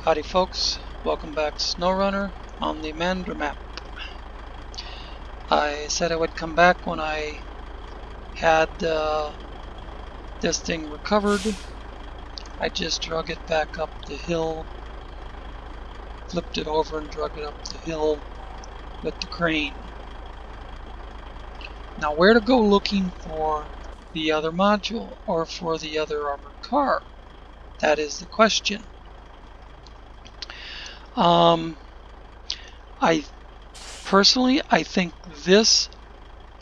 Howdy folks, welcome back to SnowRunner on the Imandra map. I said I would come back when I had this thing recovered. I just drug it back up the hill, flipped it over and drug it up the hill with the crane. Now where to go looking for the other module or for the other armored car? That is the question. I think this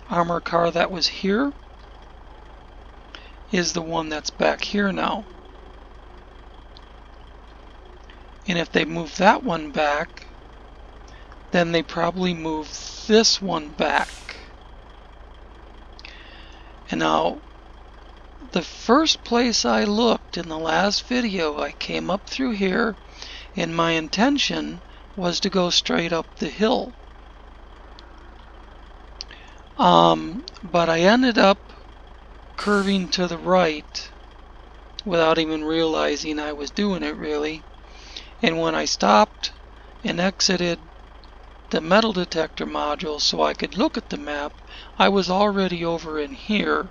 armor car that was here is the one that's back here now. And if they move that one back, then they probably move this one back. And now, the first place I looked in the last video, I came up through here, and my intention was to go straight up the hill. But I ended up curving to the right without even realizing I was doing it really. And when I stopped and exited the metal detector module so I could look at the map, I was already over in here.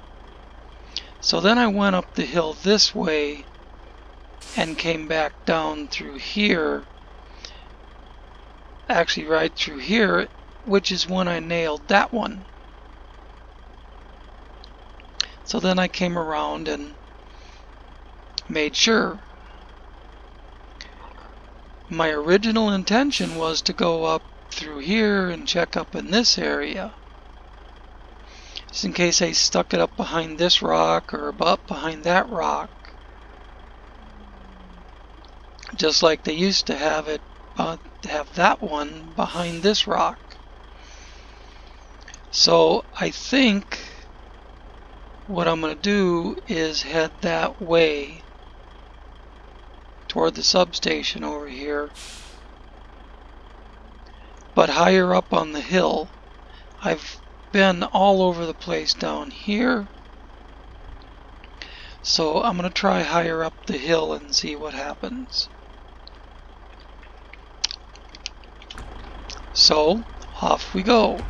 So then I went up the hill this way and came back down through here. Actually right through here, which is when I nailed that one. So then I came around and made sure. My original intention was to go up through here and check up in this area, just in case I stuck it up behind this rock or up behind that rock, just like they used to have it, have that one behind this rock. So I think what I'm going to do is head that way toward the substation over here, but higher up on the hill. I've been all over the place down here, so I'm going to try higher up the hill and see what happens. So off we go.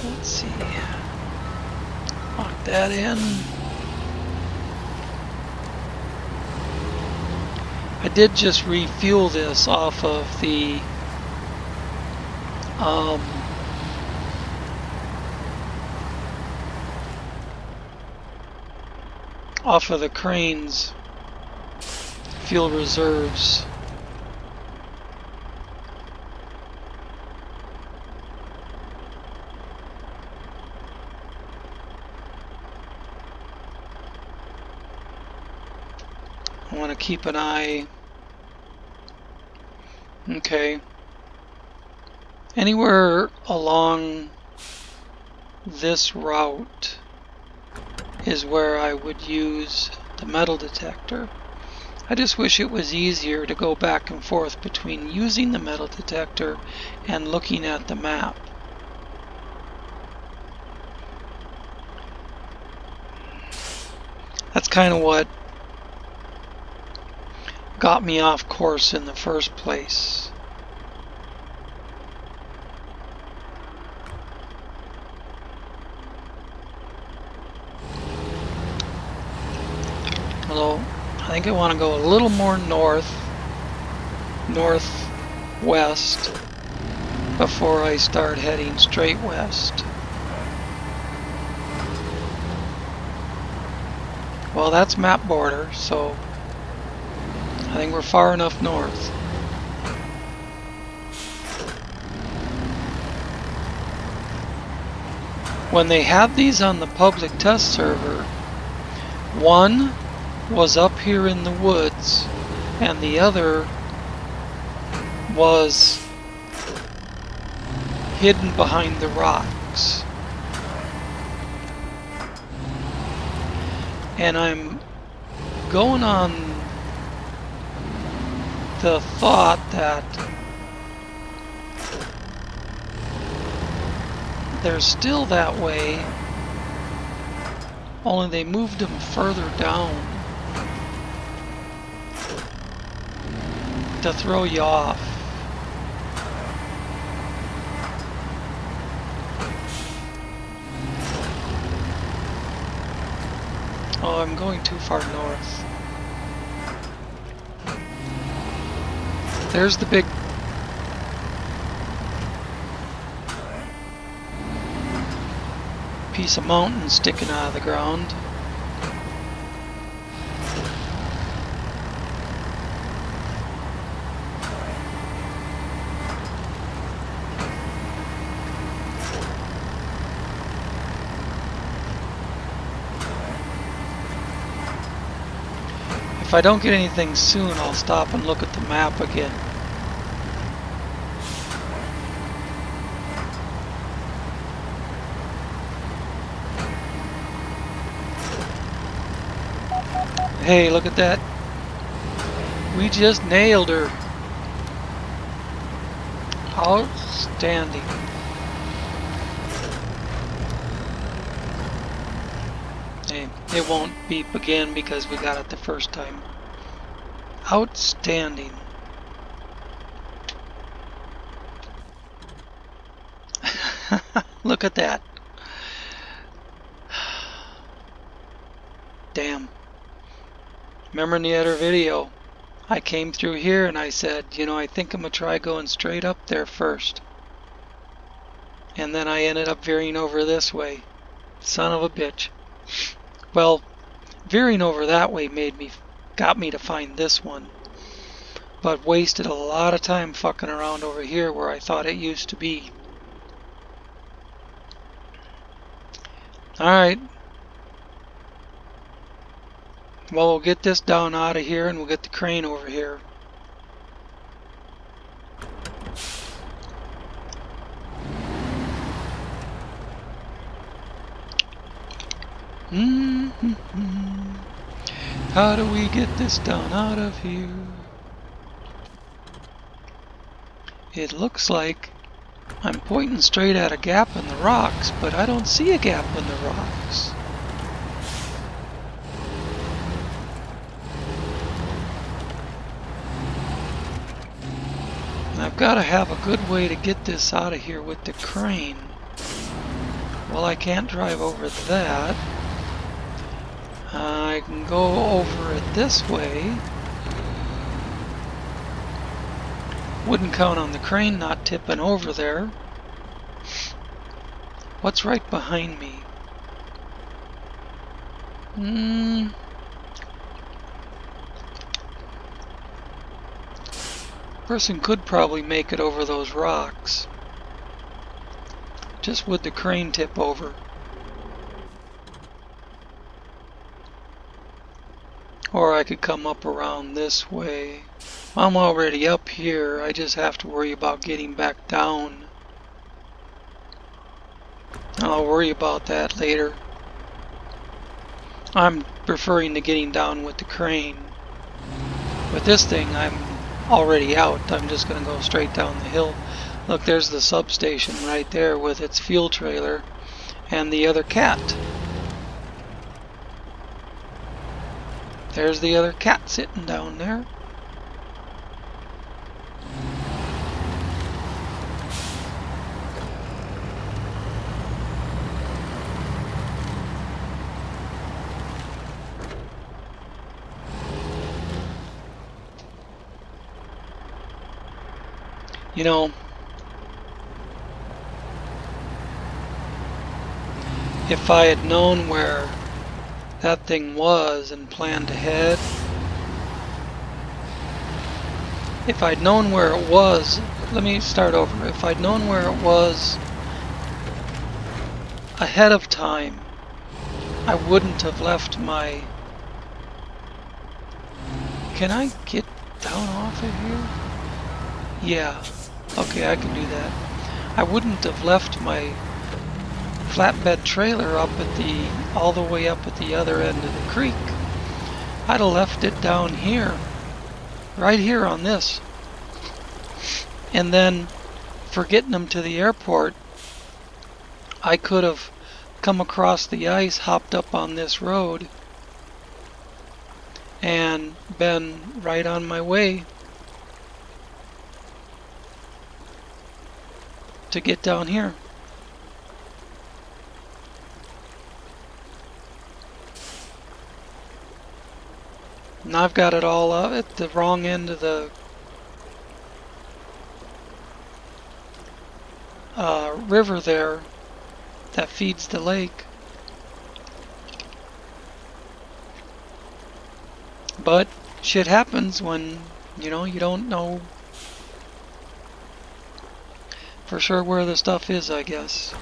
Let's see, lock that in. I did just refuel this off of the crane's fuel reserves. I want to keep an eye. Okay. Anywhere along this route is where I would use the metal detector. I just wish it was easier to go back and forth between using the metal detector and looking at the map. That's kind of what got me off course in the first place. Although I think I want to go a little more northwest before I start heading straight west. Well, that's map border, so I think we're far enough north. When they had these on the public test server, one was up here in the woods and the other was hidden behind the rocks. And I'm going on the thought that they're still that way, only they moved them further down. to throw you off. Oh, I'm going too far north. There's the big piece of mountain sticking out of the ground. If I don't get anything soon, I'll stop and look at the map again. Hey, look at that. We just nailed her. Outstanding. Hey, it won't beep again because we got it the first time. Outstanding. Look at that. Damn. Remember in the other video, I came through here and I said, you know, I think I'm going to try going straight up there first. And then I ended up veering over this way. Son of a bitch. Well, veering over that way got me to find this one. But wasted a lot of time fucking around over here where I thought it used to be. Alright. Well, we'll get this down out of here and we'll get the crane over here. How do we get this down out of here? It looks like I'm pointing straight at a gap in the rocks, but I don't see a gap in the rocks. I've got to have a good way to get this out of here with the crane. Well, I can't drive over that. I can go over it this way. Wouldn't count on the crane not tipping over there. What's right behind me? Person could probably make it over those rocks. Just would the crane tip over. Or I could come up around this way. I'm already up here, I just have to worry about getting back down. I'll worry about that later. I'm preferring to getting down with the crane. With this thing, I'm already out. I'm just going to go straight down the hill. Look, there's the substation right there with its fuel trailer and the other cat. There's the other cat sitting down there. You know, if I had known where that thing was and planned ahead, if I'd known where it was, let me start over. If I'd known where it was ahead of time, I wouldn't have left my... Can I get down off of here? Yeah. Okay, I can do that. I wouldn't have left my flatbed trailer up at all the way up at the other end of the creek. I'd have left it down here, right here on this. And then, for getting them to the airport, I could have come across the ice, hopped up on this road, and been right on my way to get down here. And I've got it all up at the wrong end of the river there that feeds the lake. But shit happens when, you know, you don't know for sure where the stuff is, I guess.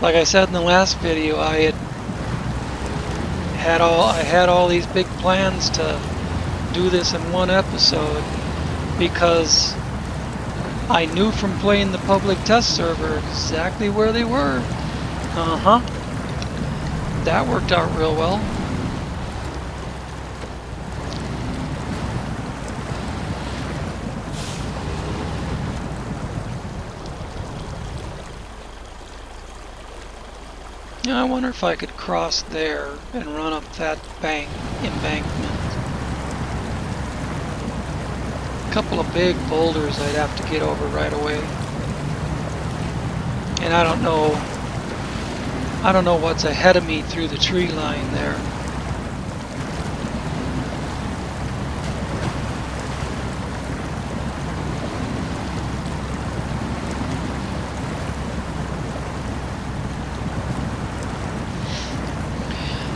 Like I said in the last video, I had all these big plans to do this in one episode because I knew from playing the public test server exactly where they were. That worked out real well. Yeah, I wonder if I could cross there and run up that embankment. A couple of big boulders I'd have to get over right away. And I don't know what's ahead of me through the tree line there.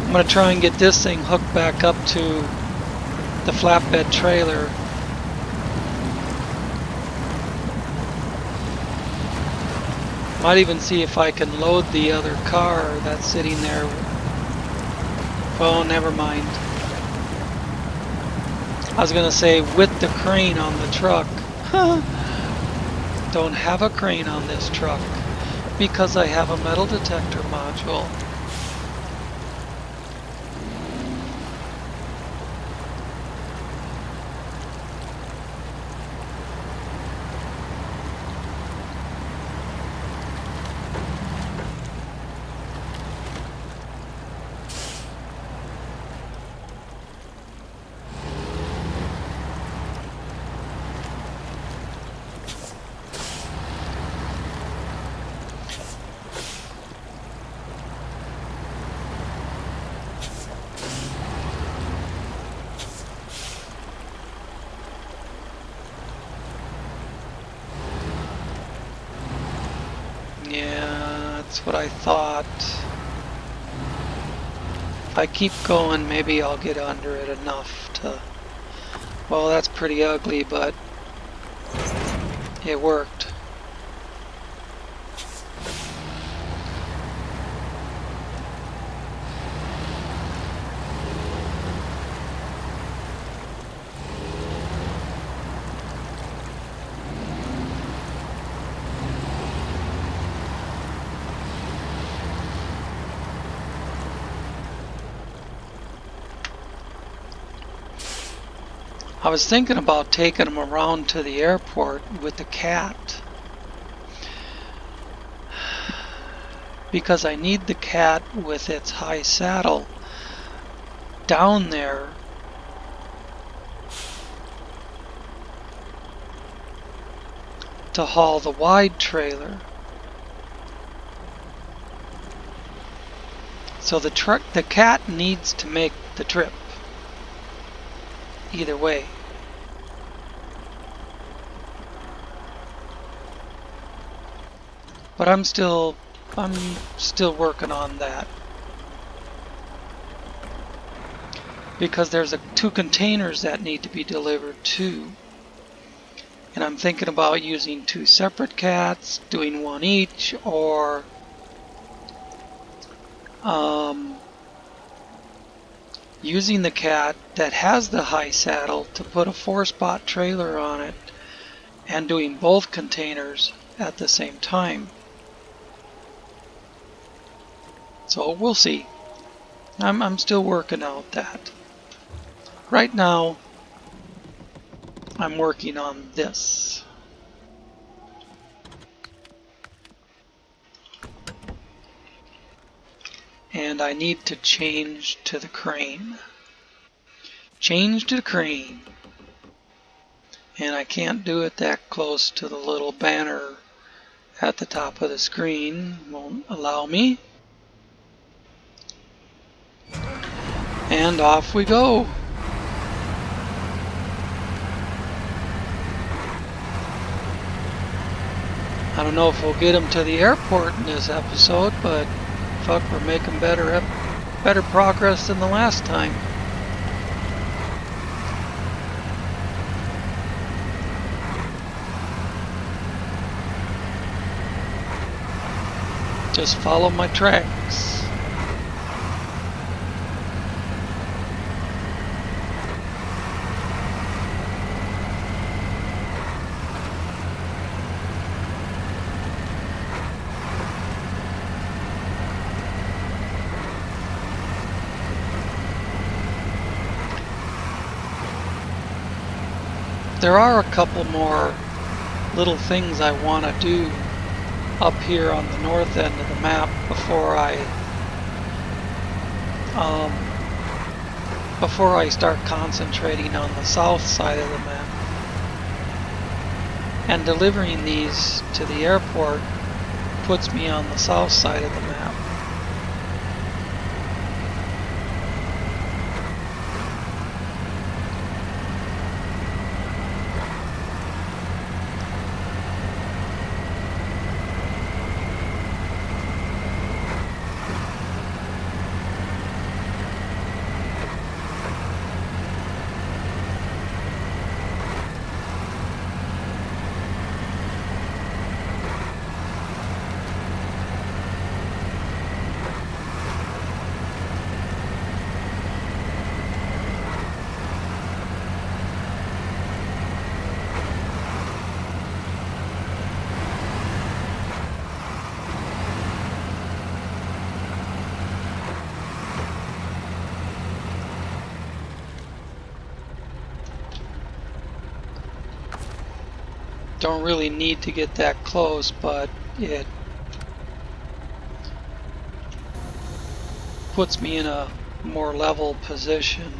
I'm going to try and get this thing hooked back up to the flatbed trailer. Might even see if I can load the other car that's sitting there. Well, never mind. I was going to say with the crane on the truck. Don't have a crane on this truck because I have a metal detector module. Yeah, that's what I thought. If I keep going, maybe I'll get under it enough to... Well, that's pretty ugly, but it worked. I was thinking about taking him around to the airport with the cat because I need the cat with its high saddle down there to haul the wide trailer. So the cat needs to make the trip either way. But I'm still working on that. Because there's two containers that need to be delivered too. And I'm thinking about using two separate cats, doing one each, or using the cat that has the high saddle to put a 4-spot trailer on it and doing both containers at the same time. So we'll see. I'm still working out that. Right now, I'm working on this. And I need to change to the crane. change to the crane. And I can't do it that close to the little banner at the top of the screen. Won't allow me. And off we go. I don't know if we'll get him to the airport in this episode, but fuck, we're making better progress than the last time. Just follow my tracks. There are a couple more little things I want to do up here on the north end of the map before I start concentrating on the south side of the map. And delivering these to the airport puts me on the south side of the map. Don't really need to get that close, but it puts me in a more level position.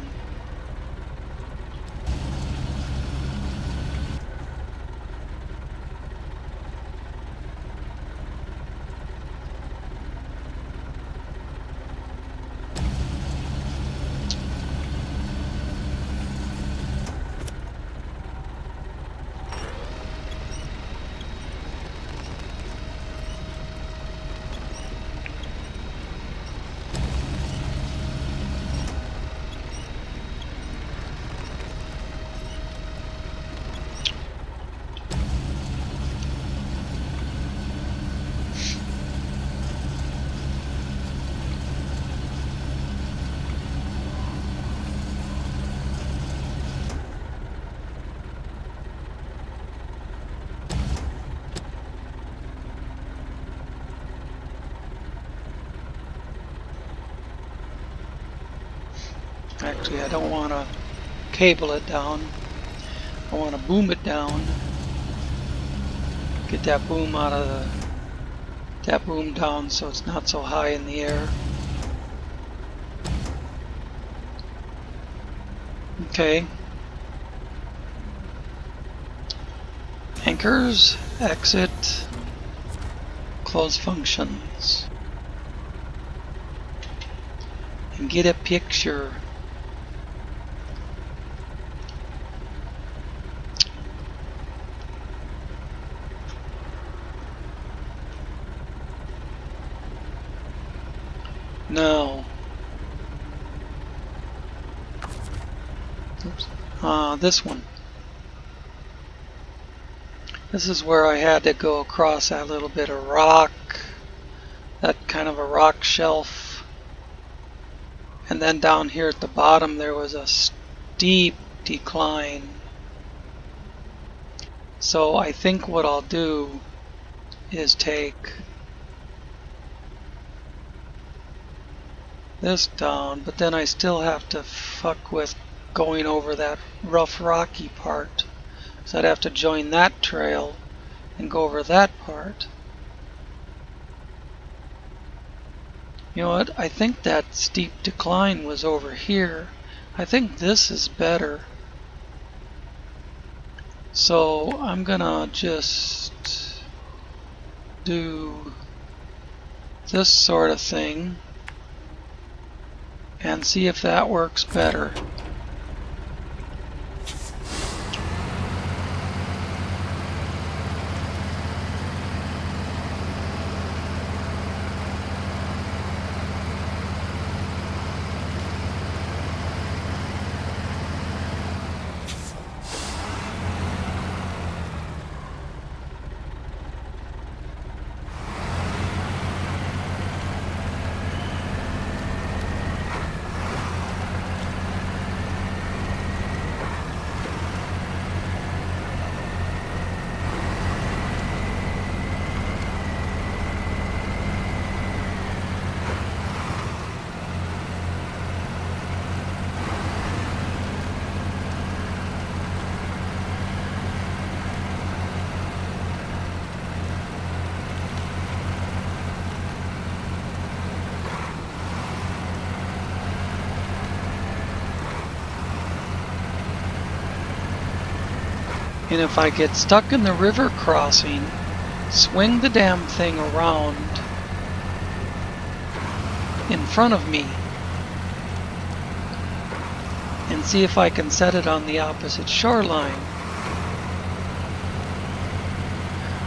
Actually, I don't want to cable it down. I want to boom it down. Get that boom out of that boom down so it's not so high in the air. Okay. Anchors, exit, close functions. And get a picture. No. Oops. This one. This is where I had to go across that little bit of rock, that kind of a rock shelf. And then down here at the bottom there was a steep decline. So I think what I'll do is take this down, but then I still have to fuck with going over that rough rocky part. So I'd have to join that trail and go over that part. You know what? I think that steep decline was over here, I think this is better. So I'm gonna just do this sort of thing and see if that works better. And if I get stuck in the river crossing, swing the damn thing around in front of me and see if I can set it on the opposite shoreline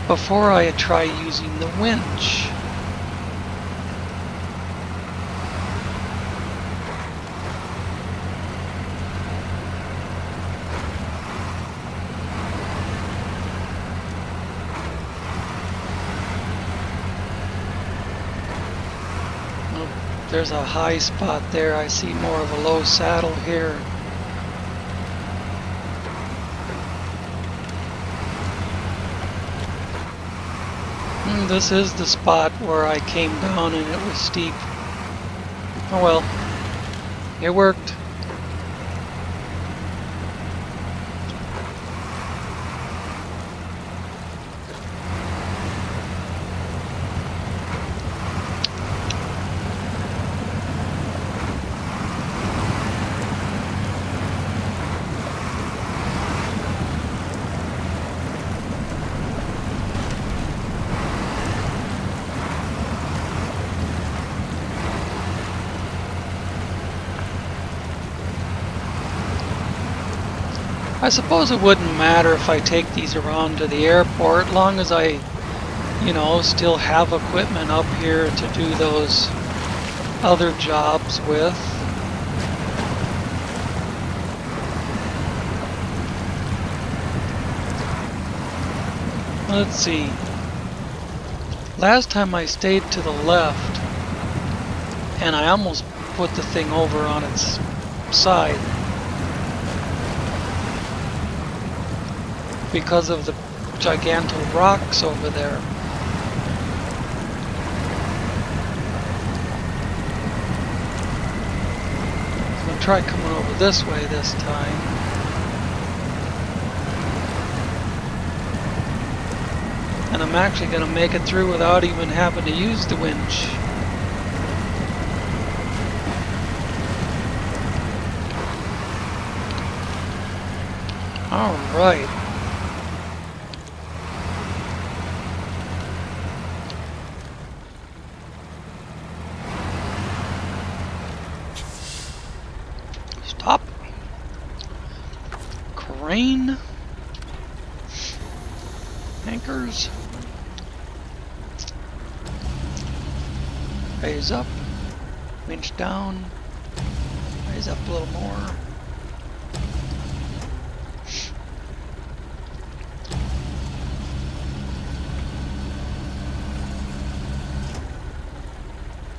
before I try using the winch. There's a high spot there. I see more of a low saddle here. This is the spot where I came down and it was steep. Oh well, it worked. I suppose it wouldn't matter if I take these around to the airport, long as I, still have equipment up here to do those other jobs with. Let's see. Last time I stayed to the left, and I almost put the thing over on its side. Because of the gigantic rocks over there. I'm going to try coming over this way this time. And I'm actually going to make it through without even having to use the winch. Alright. Stop. Crane. Anchors. Raise up. Winch down. Raise up a little more.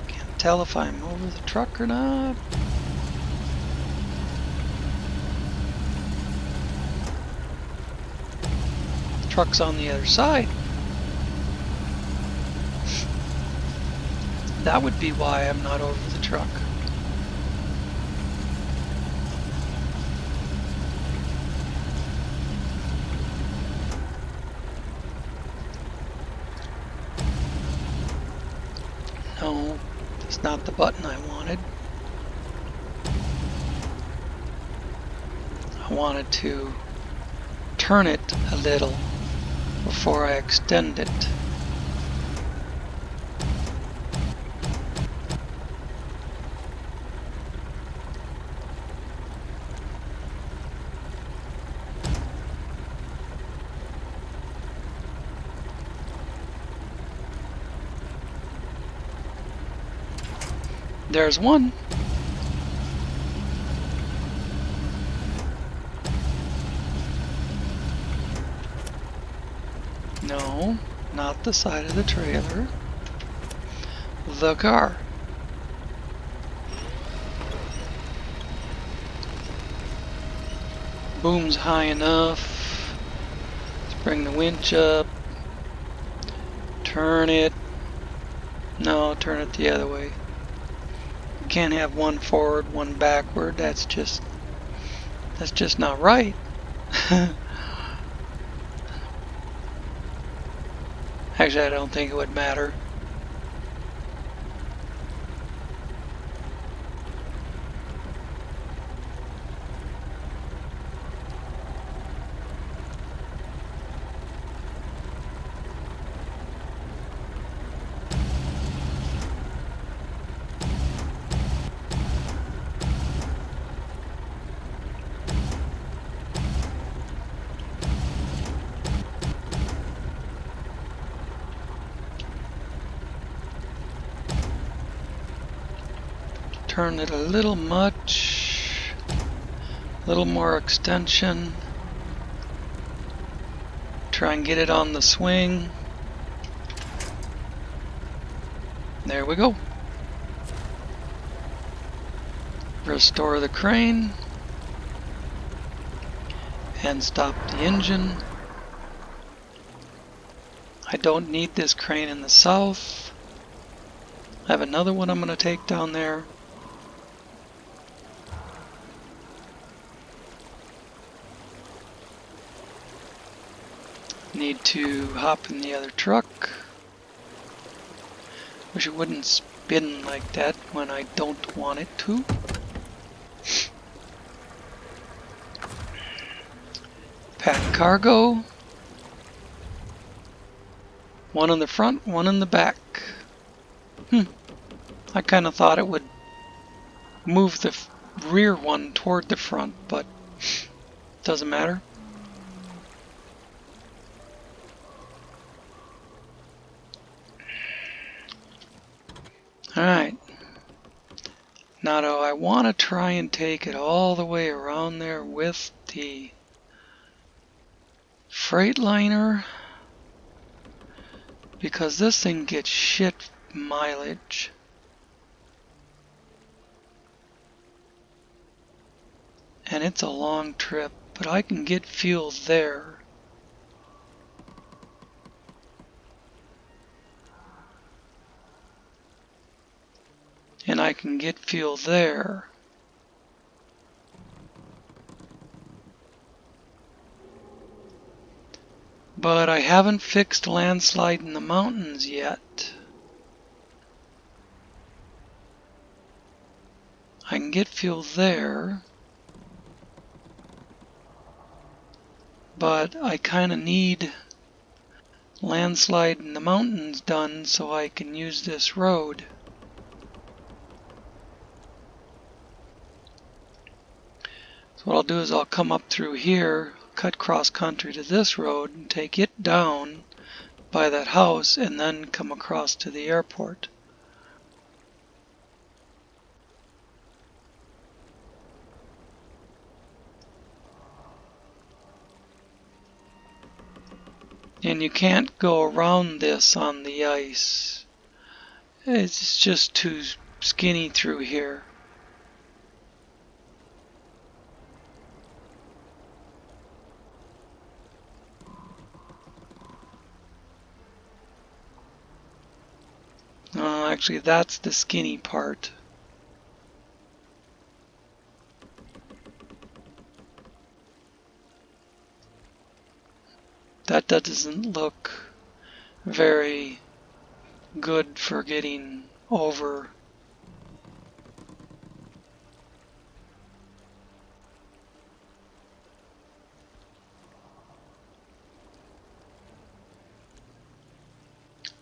Can't tell if I'm over the truck or not. Truck's on the other side. That would be why I'm not over the truck. No, it's not the button I wanted. wanted to turn it a little before I extend it. There's one. No, not the side of the trailer. The car. Boom's high enough. Let's bring the winch up. Turn it. No, turn it the other way. You can't have one forward, one backward. That's just not right. Actually, I don't think it would matter. Turn it a little much. A little more extension. Try and get it on the swing. There we go. Restore the crane. And stop the engine. I don't need this crane in the south. I have another one I'm going to take down there. Need to hop in the other truck. Wish it wouldn't spin like that when I don't want it to. Pack cargo. One in the front, one in the back. I kind of thought it would move the rear one toward the front, but doesn't matter. Alright. Now do I want to try and take it all the way around there with the Freightliner? Because this thing gets shit mileage. And it's a long trip, but I can get fuel there. And I can get fuel there. But I haven't fixed landslide in the mountains yet. I can get fuel there. But I kind of need landslide in the mountains done so I can use this road. So what I'll do is I'll come up through here, cut cross country to this road and take it down by that house and then come across to the airport. And you can't go around this on the ice. It's just too skinny through here. Actually, that's the skinny part. That doesn't look very good for getting over.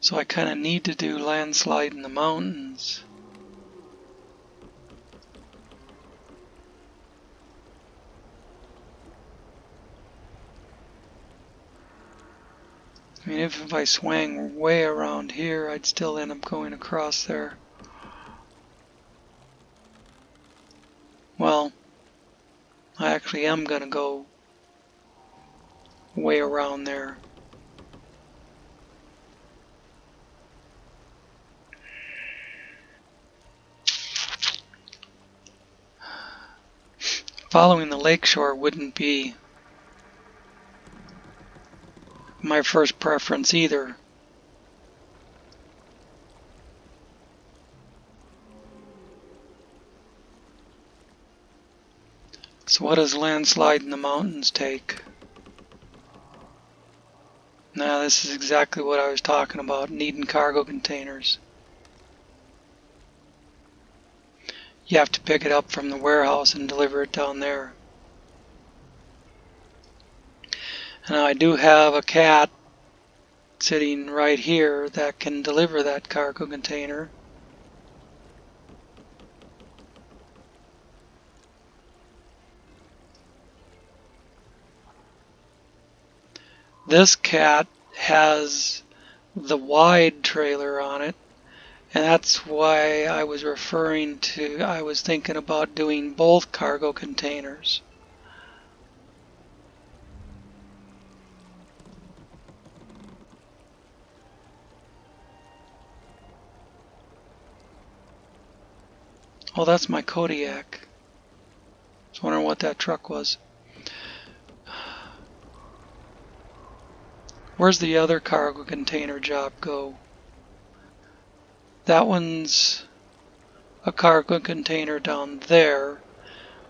So I kind of need to do landslide in the mountains. I mean, if I swang way around here, I'd still end up going across there. Well, I actually am going to go way around there. Following the lakeshore wouldn't be my first preference either. So what does landslide in the mountains take? Now this is exactly what I was talking about, needing cargo containers. You have to pick it up from the warehouse and deliver it down there. And I do have a cat sitting right here that can deliver that cargo container. This cat has the wide trailer on it, and that's why I was thinking about doing both cargo containers. Oh, that's my Kodiak. I was wondering what that truck was. Where's the other cargo container job go? That one's a cargo container down there.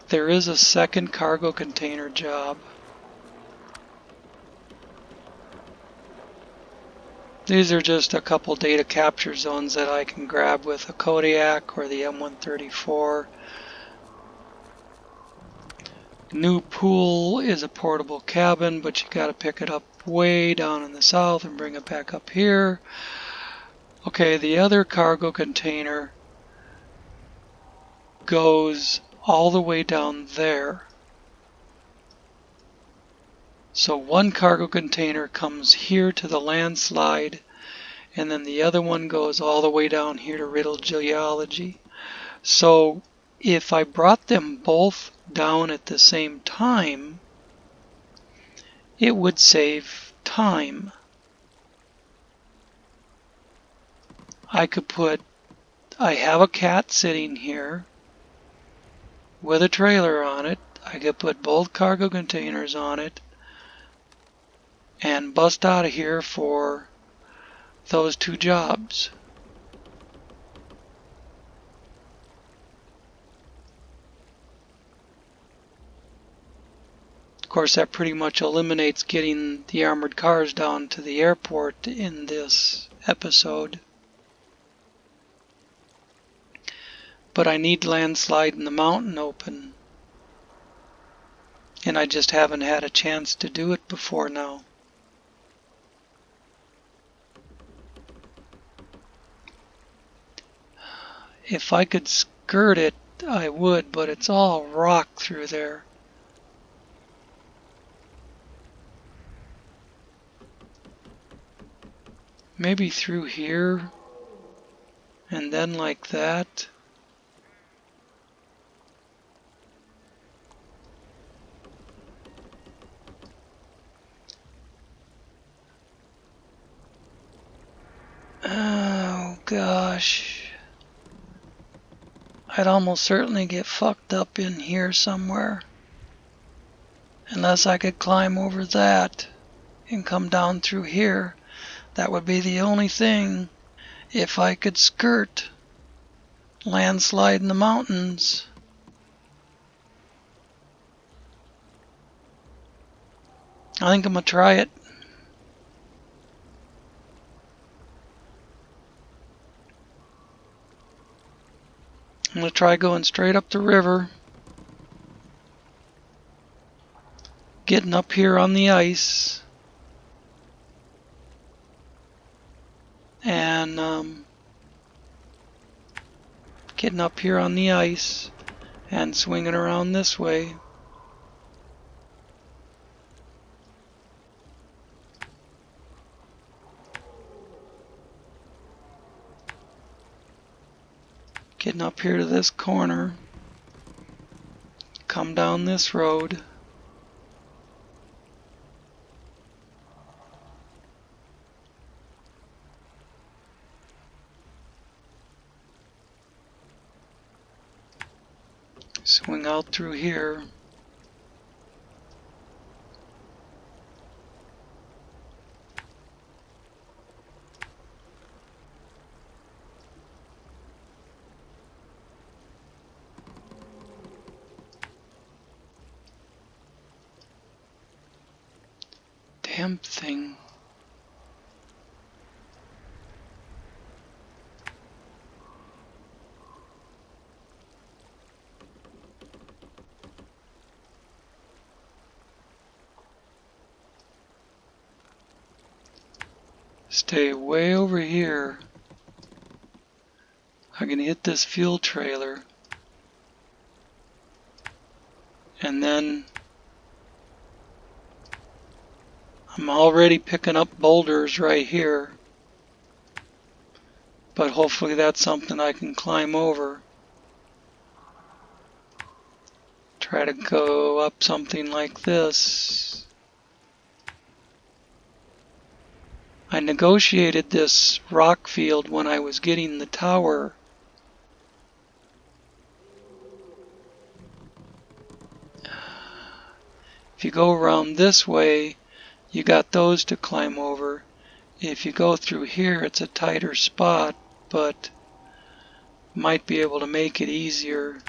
There is a second cargo container job. These are just a couple data capture zones that I can grab with a Kodiak or the M134. New Pool is a portable cabin, but you gotta pick it up way down in the south and bring it back up here. Okay, the other cargo container goes all the way down there. So one cargo container comes here to the landslide, and then the other one goes all the way down here to Riddle Geology. So if I brought them both down at the same time, it would save time. I have a cat sitting here with a trailer on it. I could put both cargo containers on it and bust out of here for those two jobs. Of course, that pretty much eliminates getting the armored cars down to the airport in this episode. But I need landslide in the mountain open, and I just haven't had a chance to do it before now. If I could skirt it, I would, but it's all rock through there. Maybe through here, and then like that. Oh gosh. I'd almost certainly get fucked up in here somewhere. Unless I could climb over that and come down through here. That would be the only thing. If I could skirt landslide in the mountains. I think I'm gonna try it. I'm gonna try going straight up the river. Getting up here on the ice. then getting up here on the ice and swinging around this way. Getting up here to this corner. Come down this road. Swing out through here. Damn thing. Stay way over here. I'm gonna hit this fuel trailer. And then I'm already picking up boulders right here. But hopefully that's something I can climb over. Try to go up something like this. I negotiated this rock field when I was getting the tower. If you go around this way, you got those to climb over. If you go through here, it's a tighter spot, but might be able to make it easier.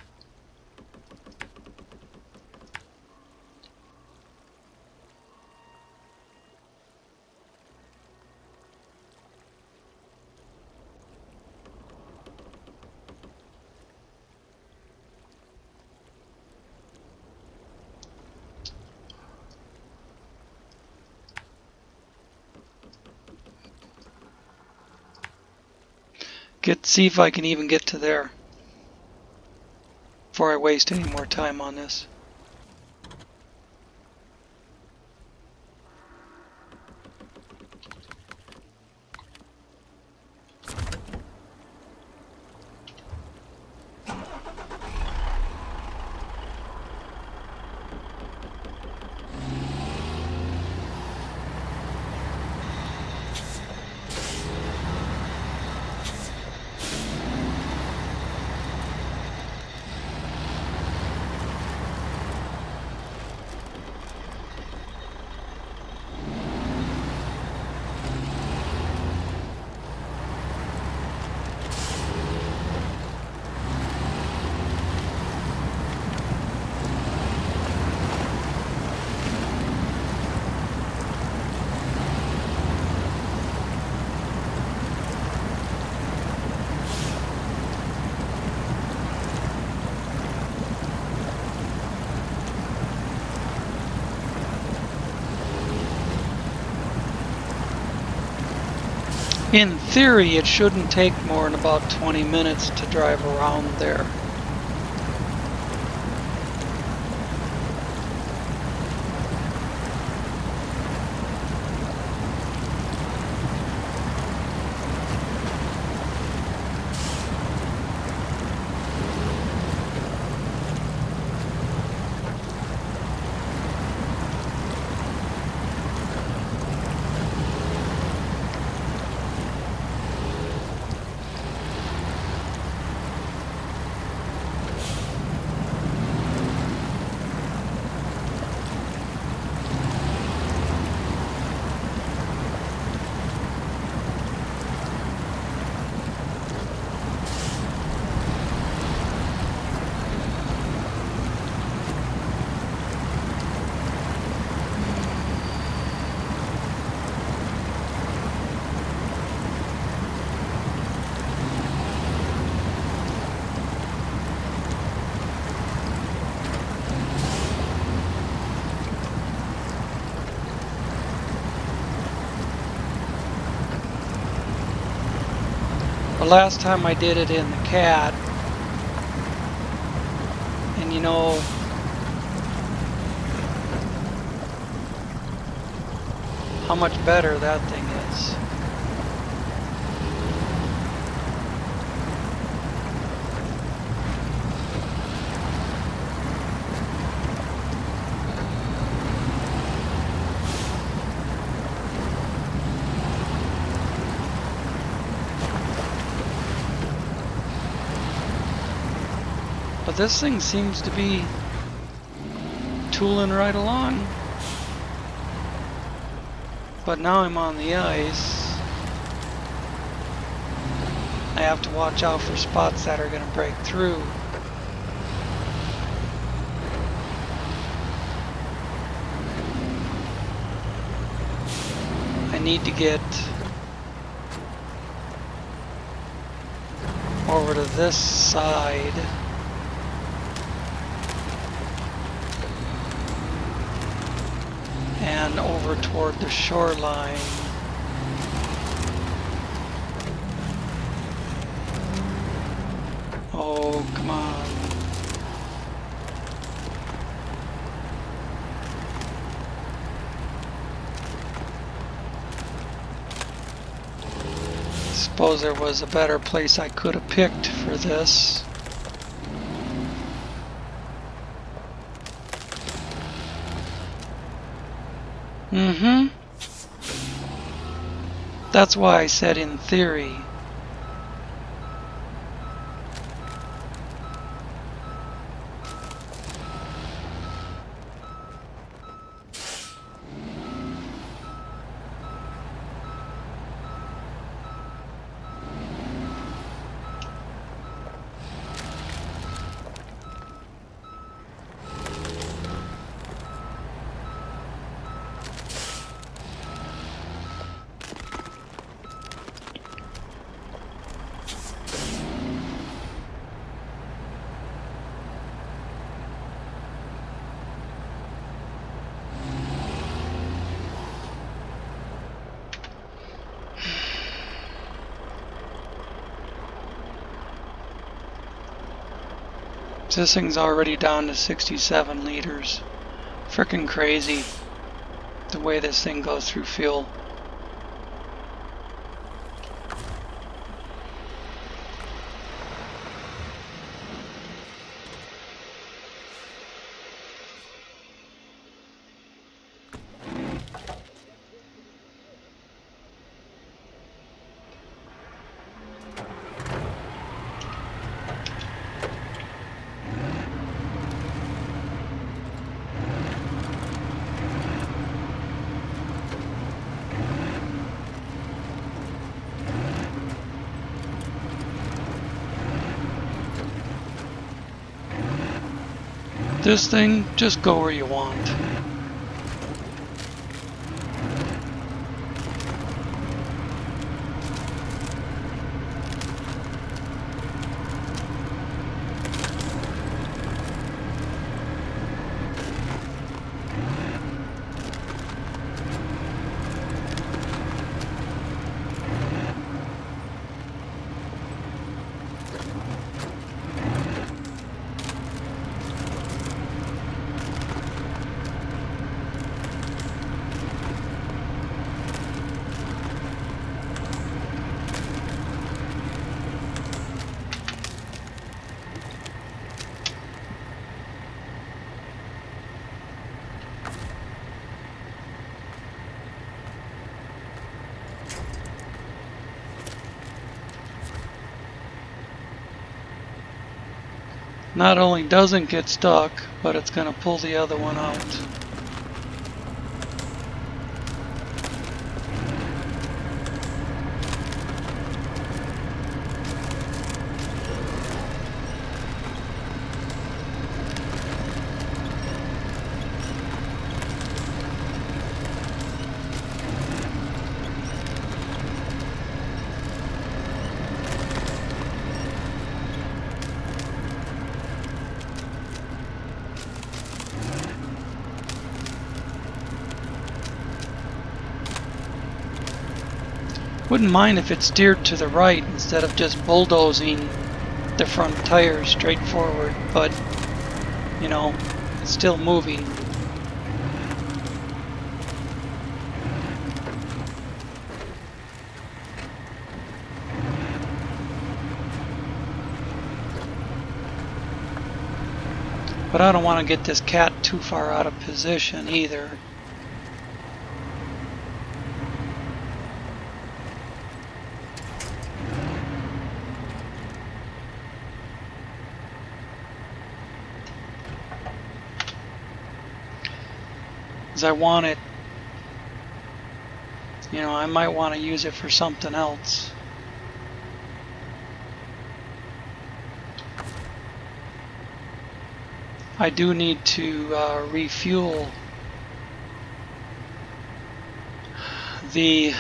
See if I can even get to there before I waste any more time on this. In theory, it shouldn't take more than about 20 minutes to drive around there. The last time I did it in the cat, and you know, how much better that thing is. But this thing seems to be tooling right along. But now I'm on the ice. I have to watch out for spots that are going to break through. I need to get over to this side. And over toward the shoreline. Oh, come on. Suppose there was a better place I could have picked for this. That's why I said in theory. This thing's already down to 67 liters. Frickin' crazy the way this thing goes through fuel. This thing, just go where you want. Not only doesn't get stuck, but it's going to pull the other one out. Wouldn't mind if it steered to the right instead of just bulldozing the front tires straight forward, but, you know, it's still moving. But I don't want to get this cat too far out of position either. Because I want it, you know, I might want to use it for something else. I do need to refuel the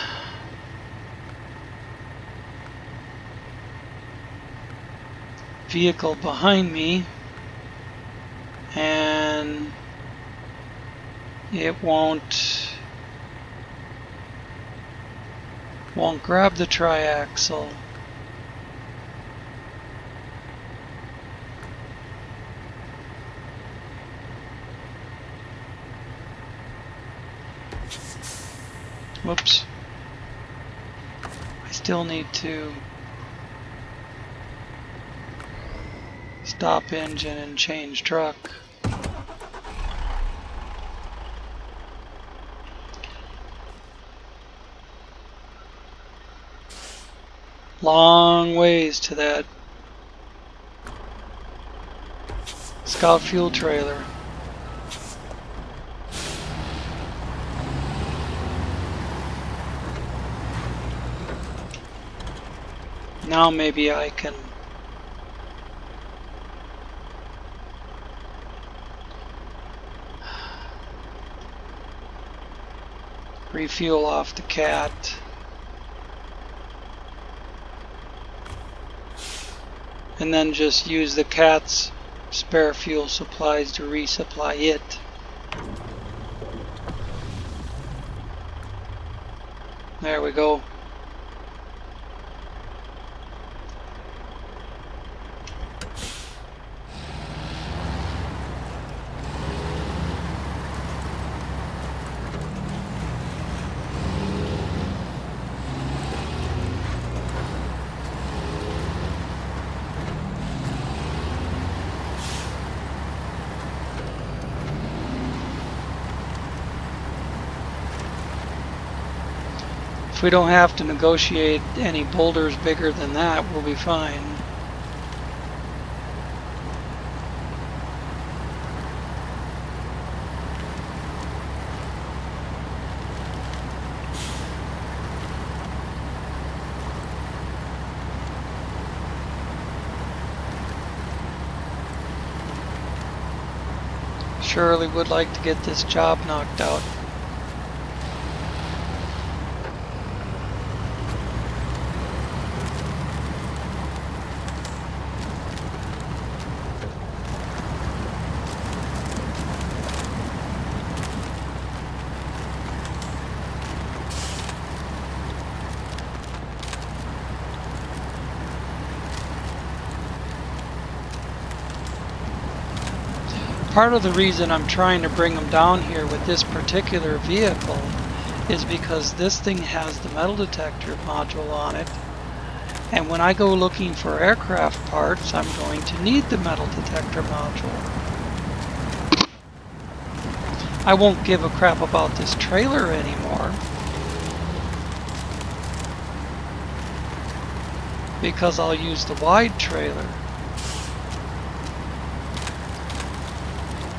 vehicle behind me, and it won't grab the triaxle. Whoops. I still need to stop engine and change truck. Long ways to that Scout fuel trailer. Now maybe I can refuel off the cat. And then just use the cat's spare fuel supplies to resupply it. There we go. If we don't have to negotiate any boulders bigger than that, we'll be fine. Surely would like to get this job knocked out. Part of the reason I'm trying to bring them down here with this particular vehicle is because this thing has the metal detector module on it, and when I go looking for aircraft parts, I'm going to need the metal detector module. I won't give a crap about this trailer anymore, because I'll use the wide trailer.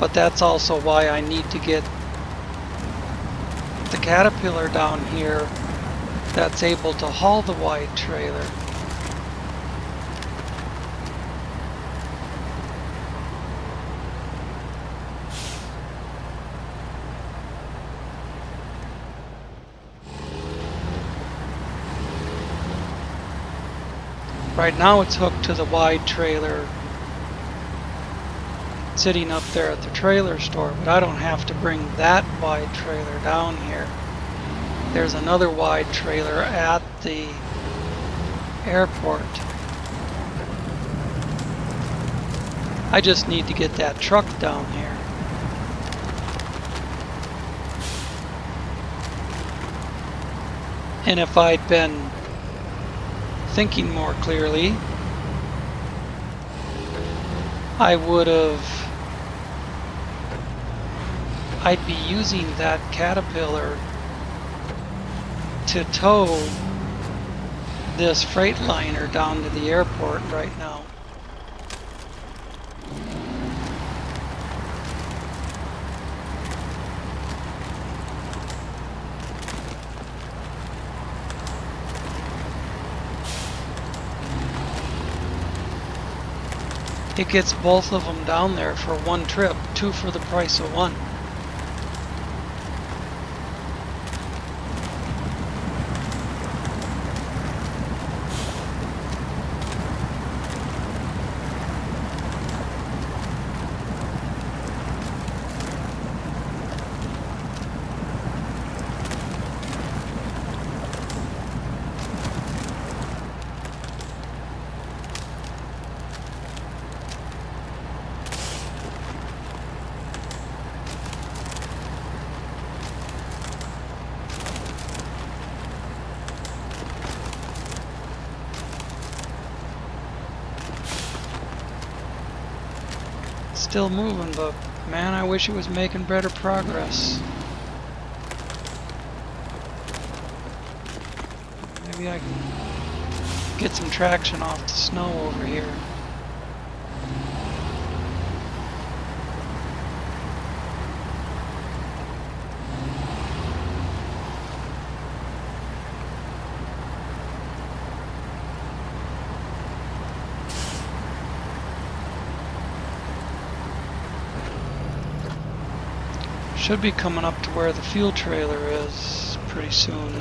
But that's also why I need to get the Caterpillar down here that's able to haul the wide trailer. Right now it's hooked to the wide trailer sitting up there at the trailer store, but I don't have to bring that wide trailer down here. there's another wide trailer at the airport. I just need to get that truck down here. And if I'd been thinking more clearly, I'd be using that Caterpillar to tow this Freightliner down to the airport right now. It gets both of them down there for one trip, 2 for the price of 1. Still moving, but man, I wish it was making better progress. Maybe I can get some traction off the snow over here. Should be coming up to where the fuel trailer is pretty soon.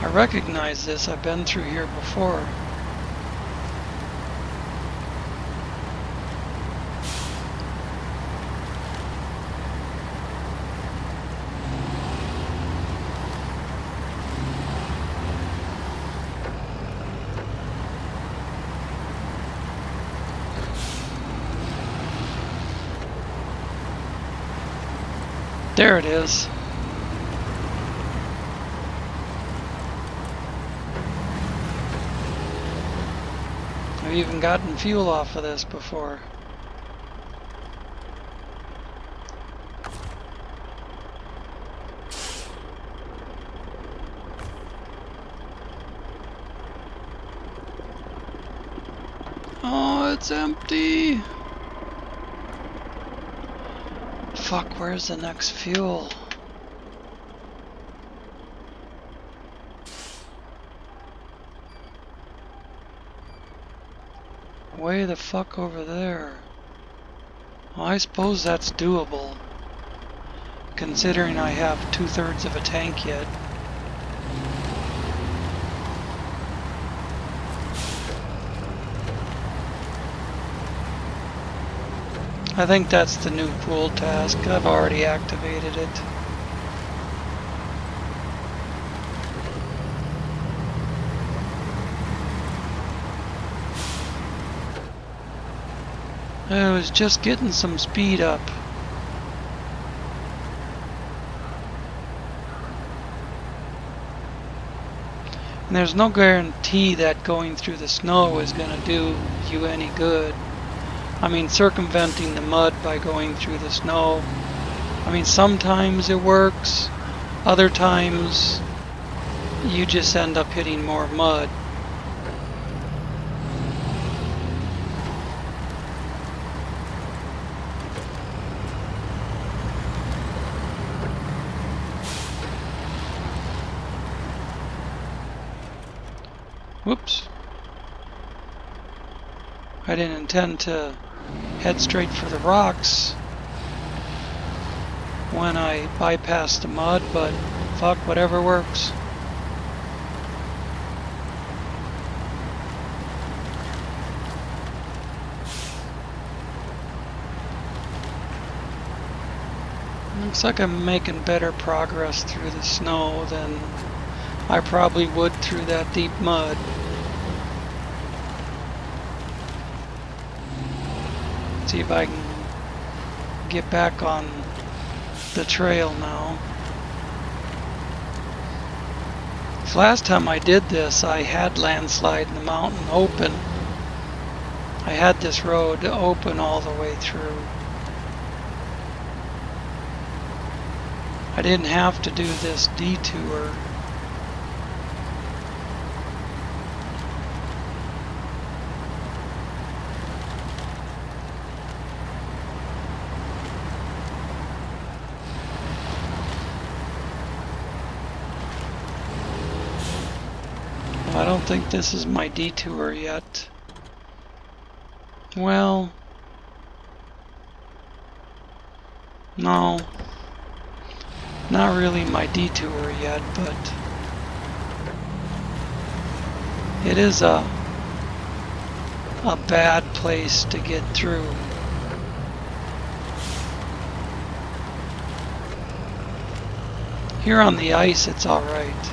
I recognize this, I've been through here before. There it is. I've even gotten fuel off of this before. Oh, it's empty. Fuck, where's the next fuel? Way the fuck over there. Well, I suppose that's doable, considering I have 2/3 of a tank yet. I think that's the new pool task. I've already activated it. I was just getting some speed up. And there's no guarantee that going through the snow is going to do you any good. I mean, circumventing the mud by going through the snow. I mean, sometimes it works. Other times, you just end up hitting more mud. Whoops. I didn't intend to head straight for the rocks when I bypassed the mud, but fuck, whatever works. Looks like I'm making better progress through the snow than I probably would through that deep mud. See if I can get back on the trail now. So last time I did this, I had landslide in the mountain open. I had this road open all the way through. I didn't have to do this detour. I don't think this is my detour yet. Well, no, not really my detour yet, but it is a bad place to get through. Here on the ice, it's all right.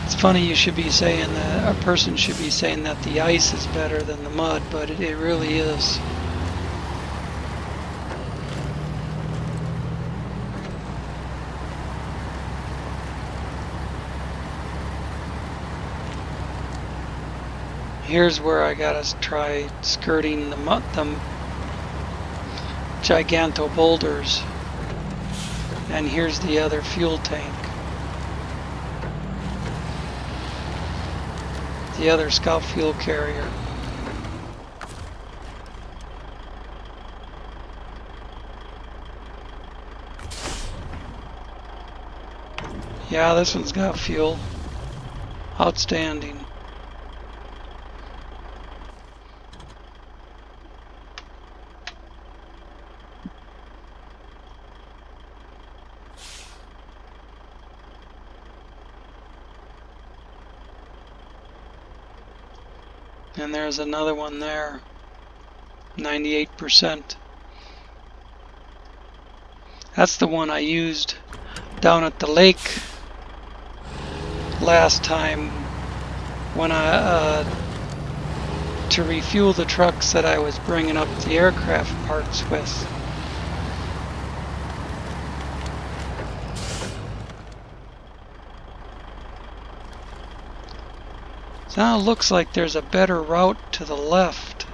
It's funny you should be saying that, a person should be saying that the ice is better than the mud, but it really is. Here's where I gotta try skirting the giganto boulders. And here's the other fuel tank. The other scout fuel carrier. Yeah, this one's got fuel. Outstanding. And there's another one there, 98%. That's the one I used down at the lake last time when to refuel the trucks that I was bringing up the aircraft parts with. Now it looks like there's a better route to the left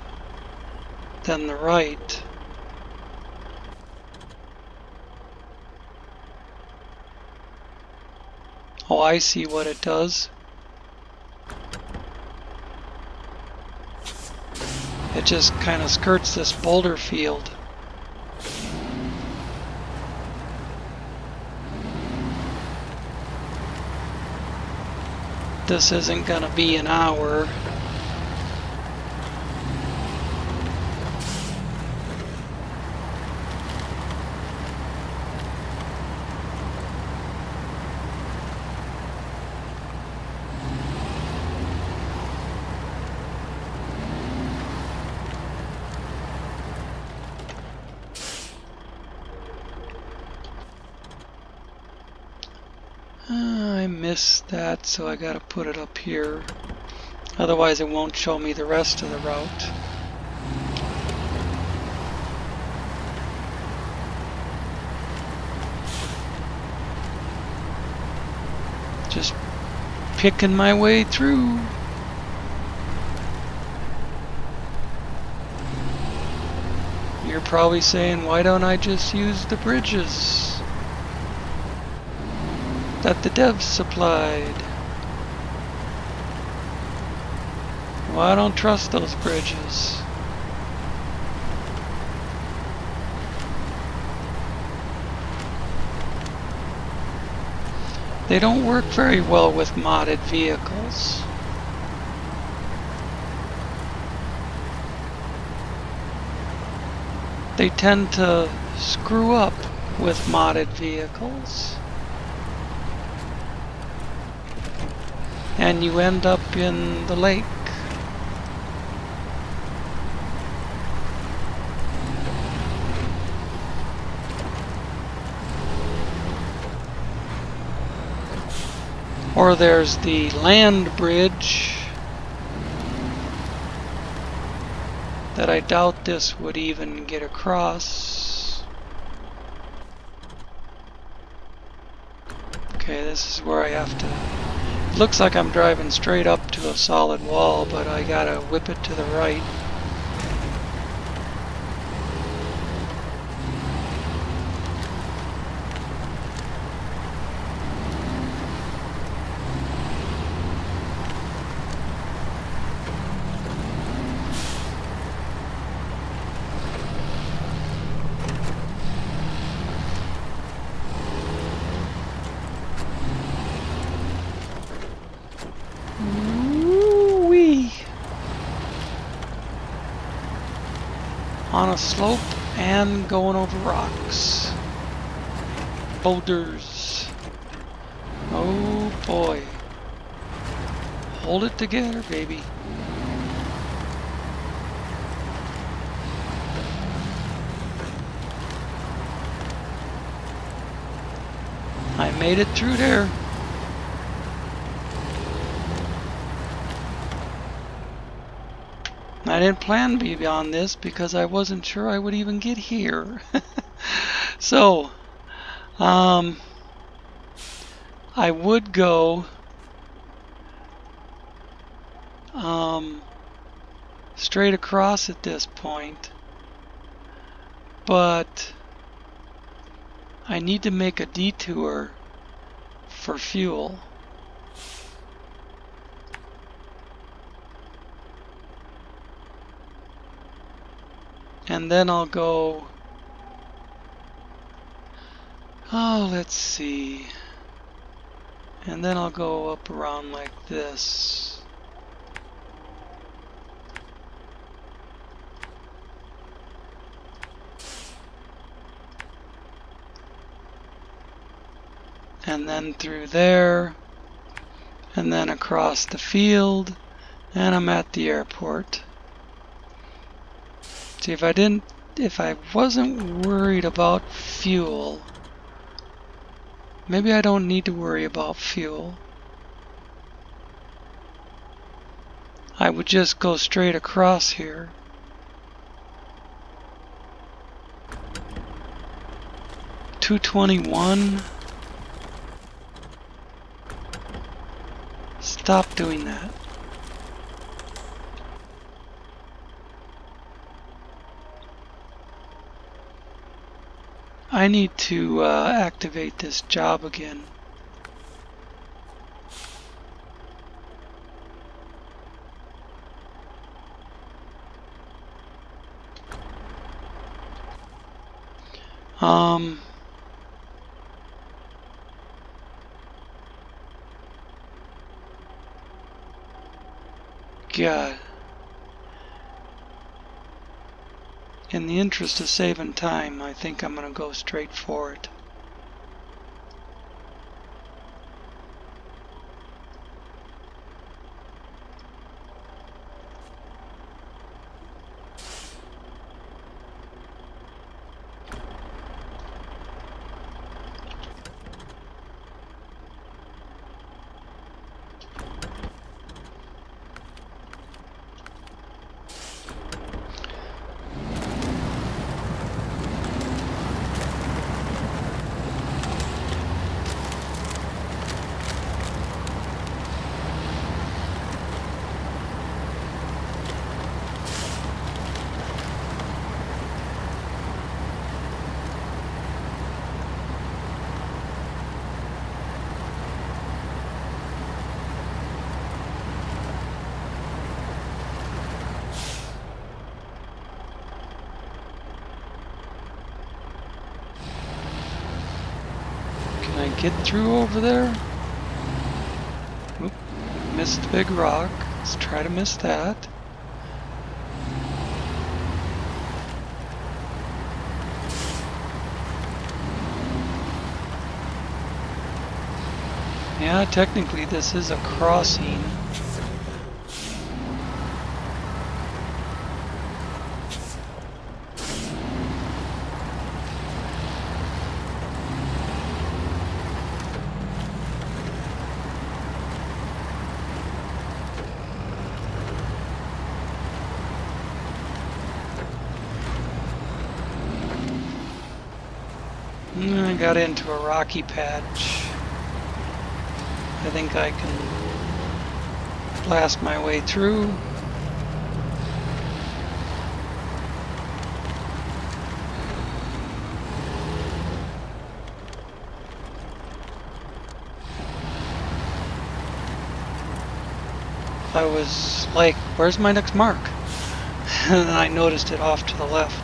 than the right. Oh, I see what it does. It just kind of skirts this boulder field. This isn't gonna be an hour. I missed that, so I gotta put it up here. Otherwise it won't show me the rest of the route. Just picking my way through. You're probably saying, why don't I just use the bridges that the devs supplied? Well, I don't trust those bridges. They don't work very well with modded vehicles. they tend to screw up with modded vehicles. And you end up in the lake. Or there's the land bridge that I doubt this would even get across. Okay, this is where I have to... It looks like I'm driving straight up to a solid wall, but I gotta whip it to the right. On a slope and going over rocks. Boulders. Oh boy. Hold it together, baby. I made it through there. I didn't plan to be beyond this because I wasn't sure I would even get here. So, I would go straight across at this point, but I need to make a detour for fuel. And then I'll go, oh, let's see. And then I'll go up around like this. And then through there. And then across the field. And I'm at the airport. See, if I wasn't worried about fuel, maybe I don't need to worry about fuel. I would just go straight across here. $221. Stop doing that. I need to activate this job again. God. In the interest of saving time, I think I'm going to go straight for it. Can I get through over there? Oop, missed the big rock. Let's try to miss that. Yeah, technically this is a crossing. I got into a rocky patch. I think I can blast my way through. I was like, where's my next mark? And then I noticed it off to the left.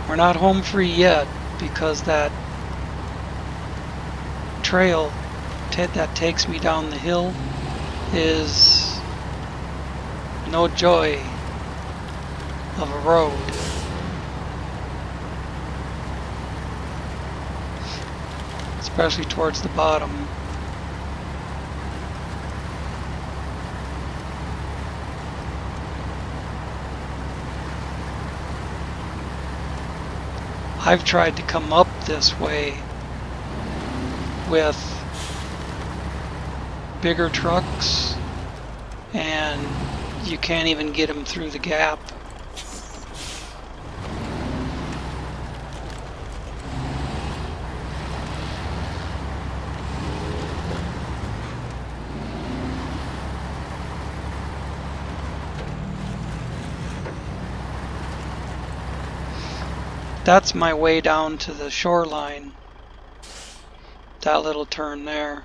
We're not home free yet because that trail that takes me down the hill is no joy of a road. Especially towards the bottom. I've tried to come up this way with bigger trucks and you can't even get them through the gap. That's my way down to the shoreline. That little turn there.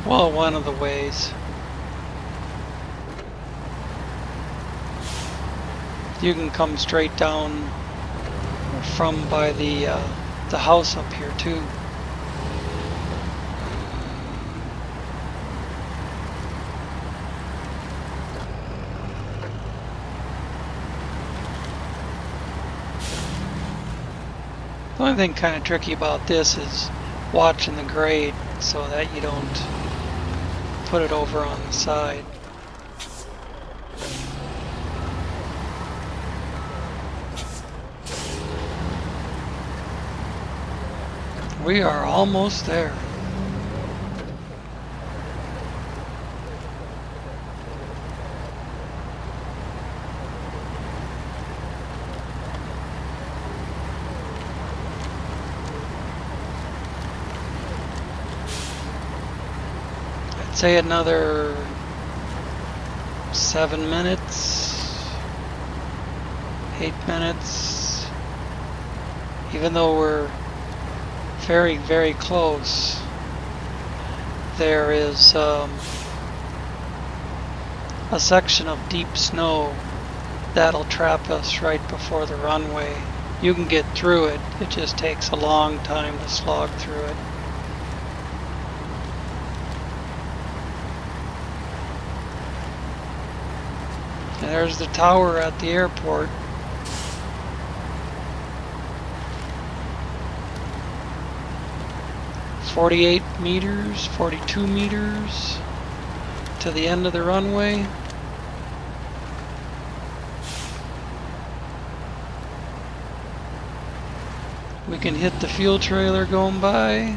Well, one of the ways. You can come straight down from by the house up here too. The only thing kind of tricky about this is watching the grade so that you don't put it over on the side. We are almost there. Say another 7 minutes, 8 minutes, even though we're very, very close. There is a section of deep snow that'll trap us right before the runway. You can get through it, it just takes a long time to slog through it. And there's the tower at the airport. "48 meters, 42 meters to the end of the runway." We can hit the fuel trailer going by.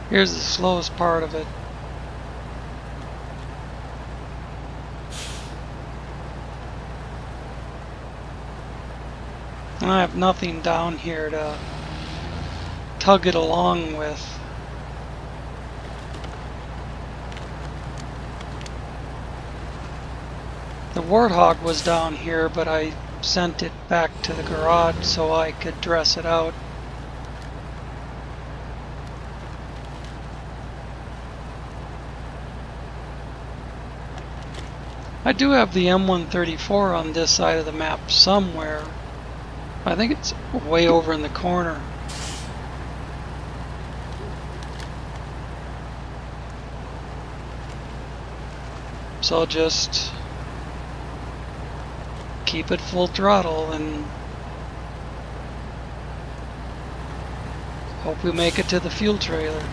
Here's the slowest part of it. I have nothing down here to tug it along with. The Warthog was down here, but I sent it back to the garage so I could dress it out. I do have the M134 on this side of the map somewhere. I think it's way over in the corner. So I'll just keep it full throttle and hope we make it to the fuel trailer.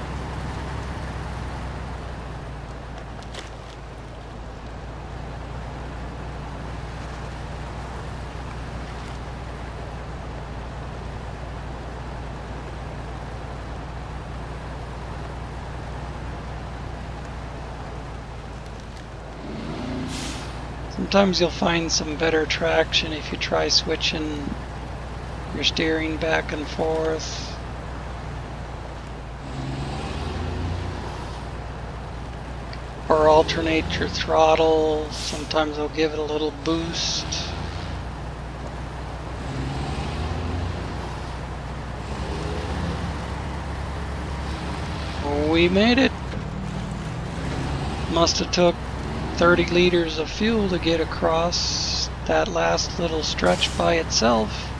Sometimes you'll find some better traction if you try switching your steering back and forth. Or alternate your throttle. Sometimes they'll give it a little boost. We made it. Must have took 30 liters of fuel to get across that last little stretch by itself.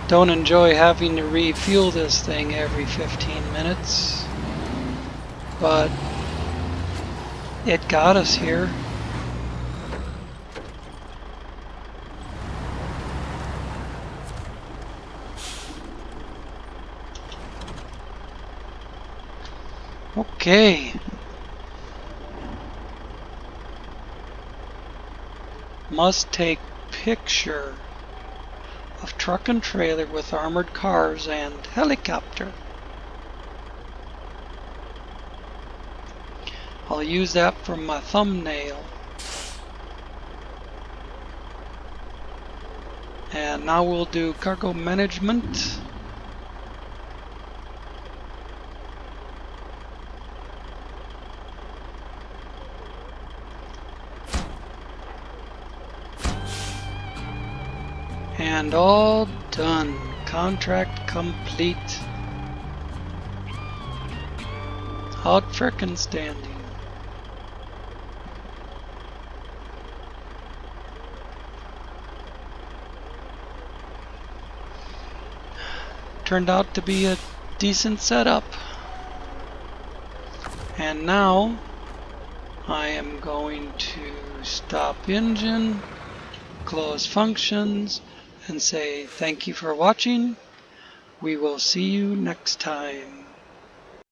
Don't enjoy having to refuel this thing every 15 minutes, but it got us here. Okay. Must take picture of truck and trailer with armored cars and helicopter. I'll use that for my thumbnail. And now we'll do cargo management. And all done. Contract complete. Out frickin' standing. Turned out to be a decent setup. And now I am going to stop engine, close functions, and say thank you for watching. We will see you next time.